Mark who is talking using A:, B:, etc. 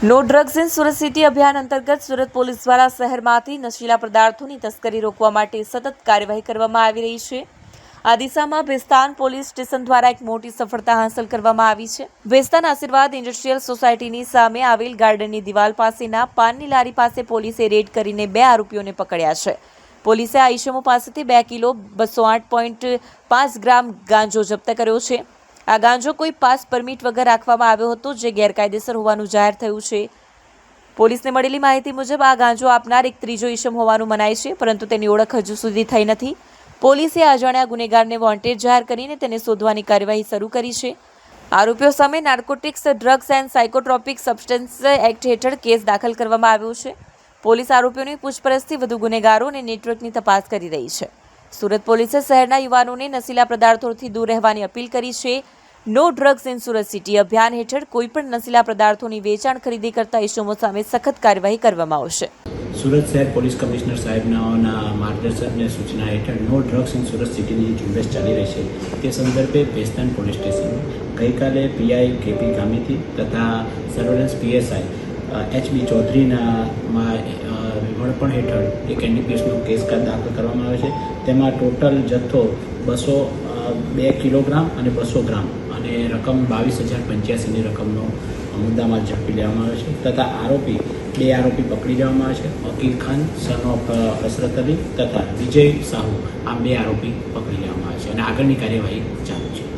A: No drugs in Surat city અભિયાન અંતર્ગત Surat police દ્વારા શહેરમાંથી નશીલા પદાર્થોની તસ્કરી રોકવા માટે સતત કાર્યવાહી કરવામાં આવી રહી છે। આ દિશામાં ભેસ્તાન પોલીસ સ્ટેશન દ્વારા એક મોટી સફળતા હાંસલ કરવામાં આવી છે। ભેસ્તાન આશીર્વાદ ઇન્ડસ્ટ્રીયલ સોસાયટીની સામે આવેલ ગાર્ડનની દિવાલ પાસેના પાનની લારી પાસે પોલીસે રેડ કરીને 2 આરોપીઓને પકડ્યા છે। પોલીસે આ ઇસમો પાસેથી 2 કિલો 208.5 ગ્રામ ગાંજો જપ્ત કર્યો છે। આ ગાંજો કોઈ પાસ પરમિટ વગર રાખવામાં આવ્યો હતો, જે ગેરકાયદેસર હોવાનું જાહેર થયું છે। પોલીસને મળેલી માહિતી મુજબ આ ગાંજો આપનાર એક ત્રીજો ઇસમ હોવાનું મનાય છે, પરંતુ તેની ઓળખ હજુ સુધી થઈ નથી। પોલીસે અજાણ્યા ગુનેગારને વોન્ટેડ જાહેર કરીને તેને શોધવાની કાર્યવાહી શરૂ કરી છે। આરોપીઓ સામે narcotics, drugs and psychotropic substance act હેઠળ કેસ દાખલ કરવામાં આવ્યો છે। પોલીસ આરોપીઓની પૂછપરછથી વધુ ગુનેગારો અને નેટવર્કની તપાસ કરી રહી છે। સુરત પોલીસે શહેરના યુવાનોને નશીલા પદાર્થોથી દૂર રહેવાની અપીલ કરી છે। No drugs in Surat city અભિયાન હેઠળ કોઈપણ નશીલા પદાર્થોની વેચાણ ખરીદી કરતા ઇસમો સામે સખત કાર્યવાહી કરવામાં આવશે।
B: સુરત શહેર પોલીસ કમિશનર સાહેબના માર્ગદર્શન અને સૂચના હેઠળ નો ડ્રગ્સ ઇન સુરત સિટીની ઝુંબેશ ચાલી રહી છે, તે સંદર્ભે ભેસ્તાન પોલીસ સ્ટેશન ગઈકાલે પીઆઈ કેપી ગામિતી તથા સર્વેલન્સ પીએસઆઈ એચબી ચૌધરીના વડપણ હેઠળ એક એનડીપીએસનો કેસ દાખલ કરવામાં આવે છે। તેમાં ટોટલ જથ્થો 202 કિલોગ્રામ અને 200 ગ્રામ અને રકમ 22,085ની રકમનો મુદ્દામાલ ઝડપી લેવામાં આવે છે તથા બે આરોપી પકડી લેવામાં આવે છે। વકીલ ખાન સન ઓફ હસરત અલી તથા વિજય સાહુ, આ 2 આરોપી પકડી લેવામાં આવે છે અને આગળની કાર્યવાહી ચાલુ